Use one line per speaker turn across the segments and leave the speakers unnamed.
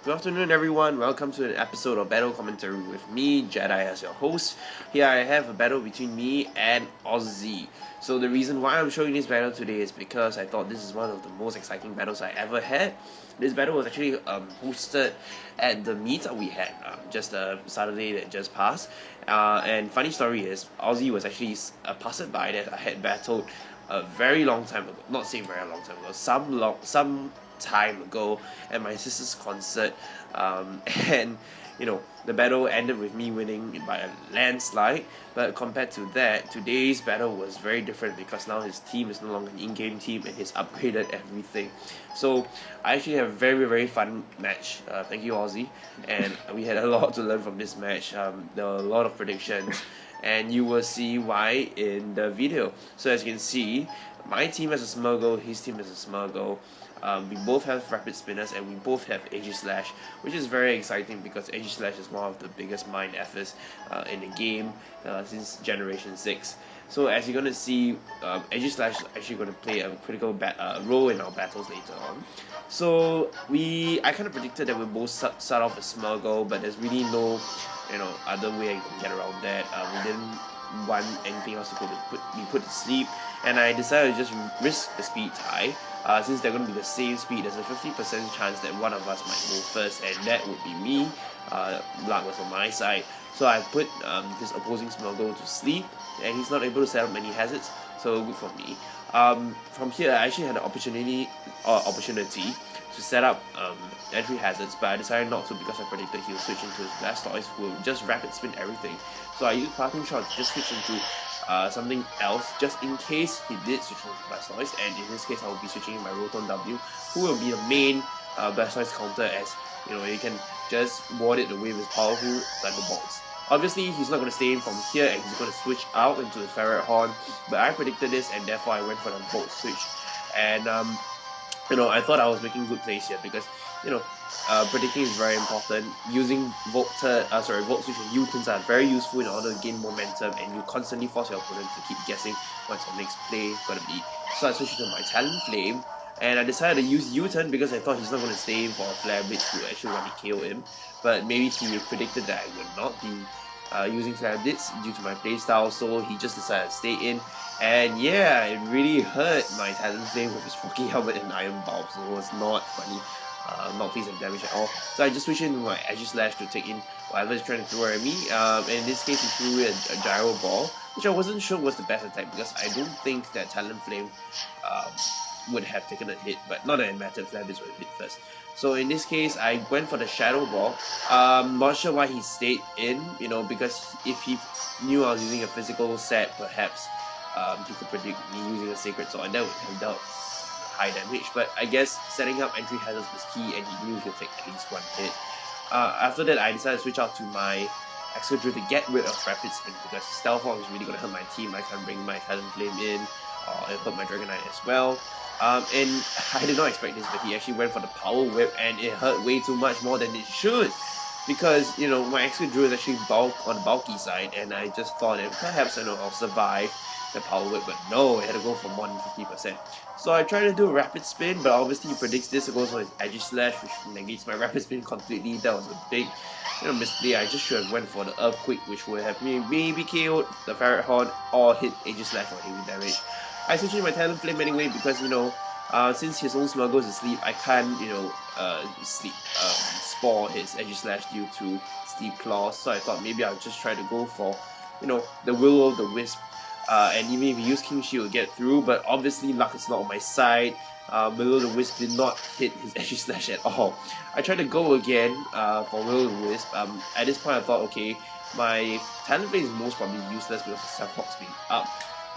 Good afternoon, everyone. Welcome to an episode of Battle Commentary with me, Jedidiah, as your host. Here I have a battle between me and Ozzy. So the reason why I'm showing this battle today is because I thought this is one of the most exciting battles I ever had. This battle was actually hosted at the meetup we had just a Saturday that just passed. And funny story is, Ozzy was actually a passerby that I had battled a very long time ago. Not saying very long time ago. Some time ago at my sister's concert, and the battle ended with me winning by a landslide. But compared to that, today's battle was very different because now his team is no longer an in-game team and he's upgraded everything. So I actually have a very fun match. Thank you, Ozzy, and we had a lot to learn from this match. There were a lot of predictions, and you will see why in the video. So as you can see, my team has a Smurgle, his team has a Smurgle. We both have rapid spinners and we both have Aegislash, which is very exciting because Aegislash is one of the biggest mind efforts in the game since Generation 6. So as you're going to see, Aegislash is actually going to play a critical role in our battles later on. So I kind of predicted that we'll both start off with Smurgle, but there's really no other way I can get around that. We didn't want anything else to be put to sleep, and I decided to just risk the speed tie. Since they're going to be the same speed, there's a 50% chance that one of us might go first, and that would be me. Luck was on my side. So I put his opposing Smurgle to sleep, and he's not able to set up many hazards, so good for me. From here, I actually had an opportunity to set up entry hazards, but I decided not to because I predicted he would switch into his Blastoise, who will just rapid spin everything. So I used Parting Shot to just switch into something else, just in case he did switch into Blastoise, and in this case I will be switching in my Rotom W, who will be the main Blastoise counter, as you can just ward it away with powerful Thunderbolts. Obviously, he's not going to stay in from here and he's going to switch out into the Ferret Horn, but I predicted this and therefore I went for the Volt switch. And I thought I was making good plays here because predicting is very important. Using Volt switch and U-turns are very useful in order to gain momentum, and you constantly force your opponent to keep guessing what's your next play gonna be. So I switched to my Talonflame, and I decided to use U-turn because I thought he's not going to stay in for a Flare Blitz to actually want to KO him. But maybe he predicted that I would not be using Flare Blitz due to my playstyle, so he just decided to stay in. And yeah, it really hurt my Talonflame with his Rocky Helmet and Iron Bulb, so it was not funny. Not facing damage at all. So I just switched into my Aegislash to take in whatever is trying to throw at me. And in this case, he threw a Gyro Ball, which I wasn't sure was the best attack because I don't think that Talonflame would have taken a hit, but not that it mattered, Flare Blitz would hit first. So in this case, I went for the Shadow Ball. Not sure why he stayed in, because if he knew I was using a physical set, perhaps he could predict me using a Sacred Sword, and that would have dealt high damage. But I guess setting up entry hazards was key, and he knew he'll take at least one hit. After that, I decided to switch out to my Excadrill to get rid of Rapid Spin because Stealth Rock is really going to hurt my team. I can't bring my Talonflame in, and hurt my Dragonite as well. And I did not expect this, but he actually went for the Power Whip, and it hurt way too much more than it should. Because, my Excadrill is actually on the bulky side, and I just thought that perhaps I'll survive the Power Whip, but no, it had to go for more than 50%. So I tried to do a Rapid Spin, but obviously he predicts this, it goes for his Aegislash, which negates my Rapid Spin completely. That was a big misplay. I just should have went for the Earthquake, which would have maybe KO'd the Ferret Horn or hit Aegislash for heavy damage. I switched in my Talonflame anyway because, since his own Smurgle is asleep, I can't, spore his Aegislash due to Steep Claws. So I thought maybe I'll just try to go for, the Will-O-the-Wisp. And even if he used King Shield, get through, but obviously luck is not on my side. Will-O-the-Wisp did not hit his Aegislash at all. I tried to go again for Will-O-the-Wisp. At this point I thought, okay, my Talonflame is most probably useless because the Stealth Rock's being up.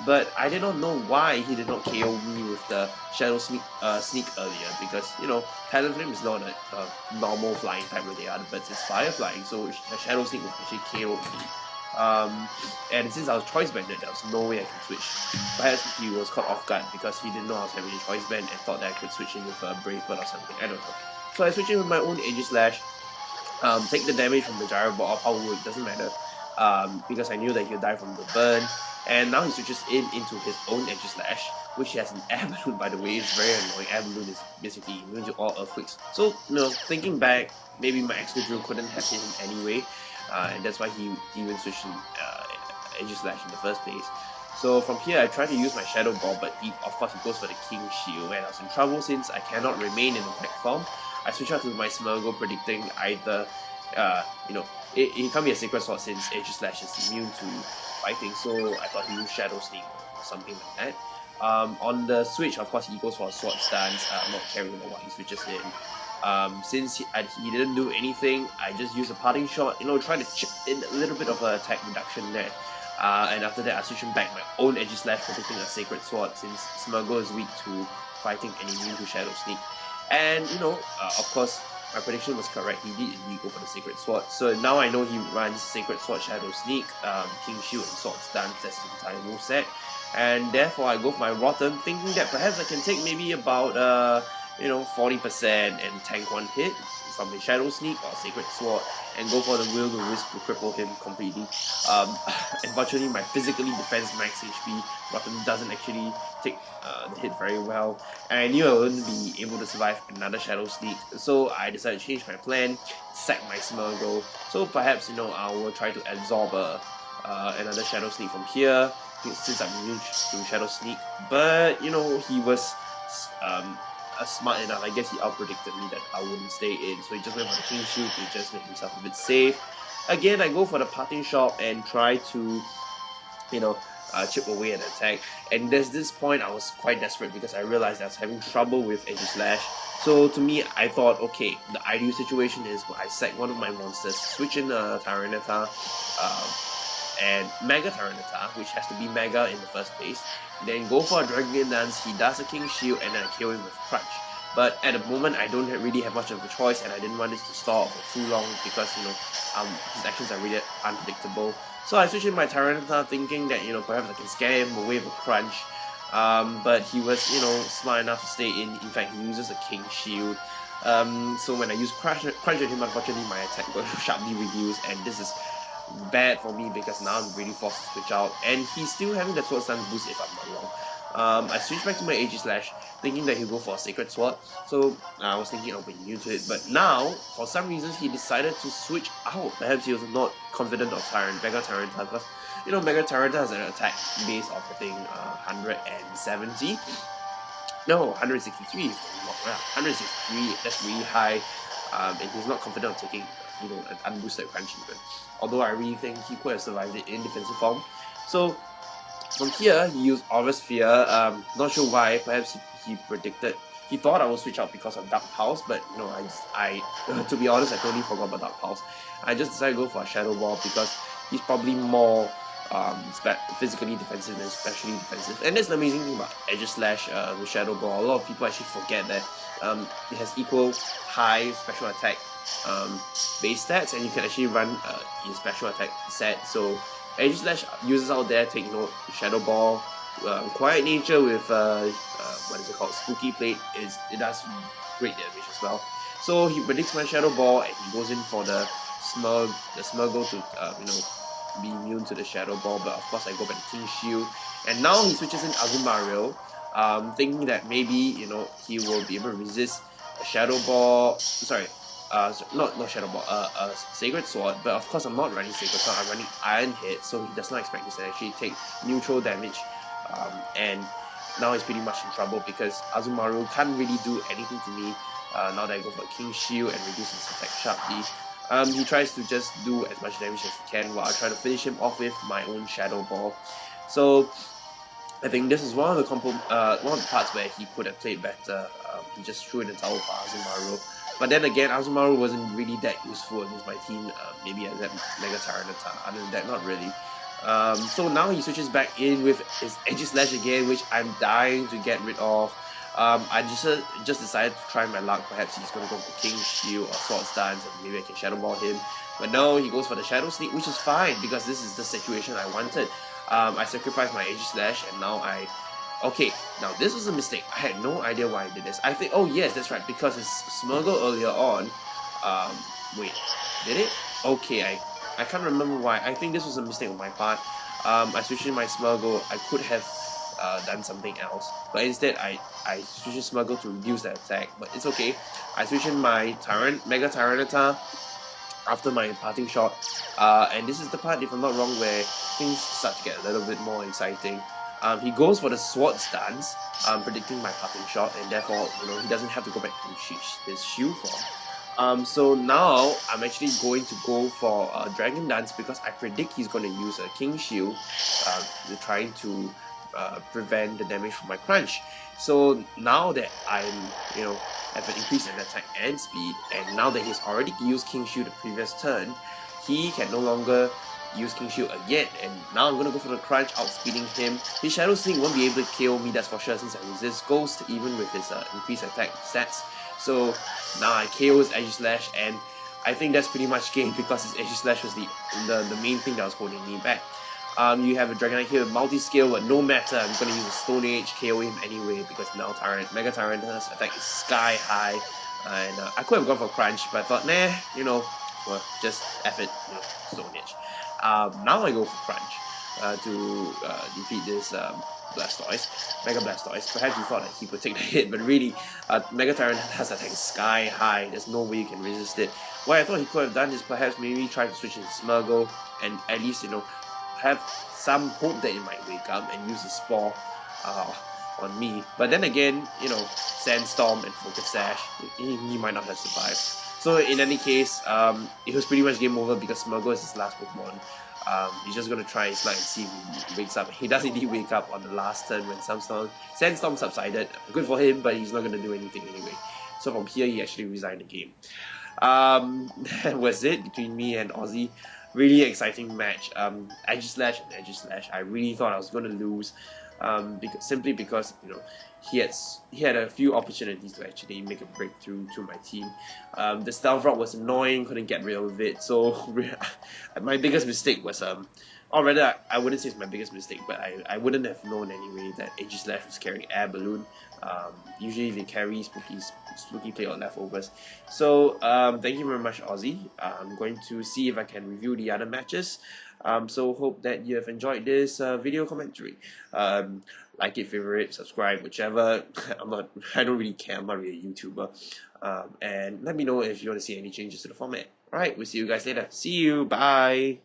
But I did not know why he did not KO me with the Shadow Sneak earlier, because, Talonflame is not a normal flying type with the other birds, it's fire flying, so the Shadow Sneak would actually KO me. And since I was choice banded, there was no way I could switch. Perhaps he was caught off guard because he didn't know I was having a choice band and thought that I could switch in with a Brave Bird or something, I don't know. So I switched in with my own Aegislash, take the damage from the Gyro Ball or Power Whip, doesn't matter, because I knew that he'll die from the burn. And now he switches into his own Aegislash, which has an air balloon, by the way. It's very annoying. Air balloon is basically immune to all earthquakes. So, thinking back, maybe my extra drill couldn't have hit him anyway, and that's why he even switched in Aegislash in the first place. So from here, I try to use my Shadow Ball, but of course he goes for the King Shield, and I was in trouble since I cannot remain in the correct form. I switch out to my Smeargle, predicting either, it can't be a Sacred Sword since Aegislash is immune to fighting, so I thought he used Shadow Sneak or something like that. On the switch, of course, he goes for a Sword Stance. I'm not caring about what he switches in. Since he didn't do anything, I just used a Parting Shot, trying to chip in a little bit of an attack reduction there. And after that, I switched him back my own Aegislash, predicting a Sacred Sword since Smeargle is weak to fighting and immune to Shadow Sneak. And, of course, my prediction was correct. He did indeed go for the Sacred Sword. So now I know he runs Sacred Sword, Shadow Sneak, King Shield, and Sword Stance. That's his entire moveset. And therefore, I go for my Rotom, thinking that perhaps I can take maybe about 40% and tank one hit from his Shadow Sneak or Sacred Sword and go for the Will-O-Wisp to cripple him completely. Unfortunately, my physically defense max HP Rotom doesn't actually take the hit very well, and I knew I wouldn't be able to survive another Shadow Sneak, so I decided to change my plan, sack my Smeargle. So perhaps I will try to absorb another Shadow Sneak from here since I'm immune to Shadow Sneak. But he was smart enough. I guess he outpredicted me that I wouldn't stay in, so he just went for the King Shield to just make himself a bit safe. Again, I go for the Parting Shot and try to chip away at the attack, and there's this point I was quite desperate because I realized I was having trouble with Aegislash. So to me, I thought, okay, the ideal situation is I sack one of my monsters, switch in Tyranitar, and Mega Tyranitar, which has to be Mega in the first place, then go for a Dragon Dance. He does a King Shield, and then I kill him with Crunch. But at the moment, I don't really have much of a choice, and I didn't want this to stall for too long because his actions are really unpredictable. So I switched in my Tyranitar, thinking that perhaps I can scare him away with a Crunch. But he was smart enough to stay in. In fact, he uses a King Shield. So when I use Crunch at him, unfortunately my attack got sharply reduced, and this is bad for me because now I'm really forced to switch out, and he's still having the Sword Stance boost if I'm not wrong. I switched back to my Aegislash, thinking that he'll go for a Sacred Sword, so I was thinking I'll be new to it, but now, for some reason, he decided to switch out. Perhaps he was not confident of Mega Tyranitar, because, Mega Tyranitar has an attack base of, I think, 170? No, 163, 163, that's really high, and he's not confident of taking, an unboosted Crunch even. Although I really think he could have survived it in defensive form. So from here, he used Aura Sphere. Not sure why. Perhaps he thought I would switch out because of Dark Pulse, but I to be honest, I totally forgot about Dark Pulse. I just decided to go for a Shadow Ball because he's probably more physically defensive and especially defensive. And that's the amazing thing about Aegislash with Shadow Ball. A lot of people actually forget that it has equal high special attack base stats, and you can actually run in special attack set. So Aegislash users out there take note. Shadow Ball, Quiet Nature with what is it called, Spooky Plate, it does great damage as well. So he predicts my Shadow Ball and he goes in for the Smeargle to be immune to the Shadow Ball, but of course I go by the King Shield, and now he switches in Azumarill, thinking that maybe he will be able to resist a Shadow Ball. Sorry. Not Shadow Ball, a Sacred Sword, but of course I'm not running Sacred Sword, I'm running Iron Hit, so he does not expect this to actually take neutral damage, and now he's pretty much in trouble because Azumarill can't really do anything to me now that I go for King Shield and reduce his attack sharply. He tries to just do as much damage as he can while I try to finish him off with my own Shadow Ball. So I think this is one of the parts where he could have played better. He just threw in the towel for Azumarill. But then again, Azumarill wasn't really that useful against my team, maybe as that Mega Tyranitar. Other than that, not really. So now he switches back in with his Aegislash again, which I'm dying to get rid of. I just decided to try my luck. Perhaps he's going to go for King Shield or Sword Stance, and maybe I can Shadow Ball him. But no, he goes for the Shadow Sneak, which is fine because this is the situation I wanted. I sacrificed my Aegislash, and now okay, now this was a mistake. I had no idea why I did this. I think, oh yes, that's right, because his Smeargle earlier on, wait, did it? Okay, I can't remember why. I think this was a mistake on my part. I switched in my Smurgle. I could have done something else, but instead I switched in Smurgle to reduce the attack, but it's okay. I switched in my Mega Tyranitar after my parting shot, and this is the part, if I'm not wrong, where things start to get a little bit more exciting. He goes for the sword stance, predicting my parting shot, and therefore, he doesn't have to go back to his shield form. So now I'm actually going to go for Dragon Dance because I predict he's going to use a King Shield, trying to prevent the damage from my Crunch. So now that I'm, have an increase in attack and speed, and now that he's already used King Shield the previous turn, he can no longer use King Shield again, and now I'm gonna go for the Crunch, outspeeding him. His Shadow Sneak won't be able to KO me, that's for sure, since I resist Ghost, even with his increased attack stats. So now I KO his Aegislash, and I think that's pretty much game because his Aegislash was the main thing that was holding me back. You have a Dragonite here with multi-scale, but no matter, I'm gonna use a Stone Age, KO him anyway, because now Mega Tyranitar's attack is sky high, and I could have gone for Crunch, but I thought, nah, well, just F it, Stone Age. Now I go for Crunch to defeat this Blastoise, Mega Blastoise. Perhaps you thought that he would take the hit, but really, Mega Tyranitar's attack is sky high. There's no way you can resist it. What I thought he could have done is perhaps maybe try to switch into Smurgle and at least, have some hope that it might wake up and use the Spore on me. But then again, Sandstorm and Focus Sash, he might not have survived. So in any case, it was pretty much game over because Smurgle is his last Pokemon. He's just gonna try his luck and see if he wakes up. He does indeed wake up on the last turn when Sandstorm subsided. Good for him, but he's not gonna do anything anyway. So from here, he actually resigned the game. That was it between me and Ozzy. Really exciting match. Aegislash and Aegislash. I really thought I was gonna lose, simply because he had a few opportunities to actually make a breakthrough to my team. The Stealth Rock was annoying, couldn't get rid of it. So my biggest mistake was or rather, I wouldn't say it's my biggest mistake, but I wouldn't have known anyway that Aegislash was carrying Air Balloon. Usually they carry Spooky Play or Leftovers. So thank you very much, Ozzy. I'm going to see if I can review the other matches. So hope that you have enjoyed this video commentary. Like it, favorite, subscribe, whichever. I don't really care. I'm not really a YouTuber. And let me know if you want to see any changes to the format. Alright, we'll see you guys later. See you. Bye.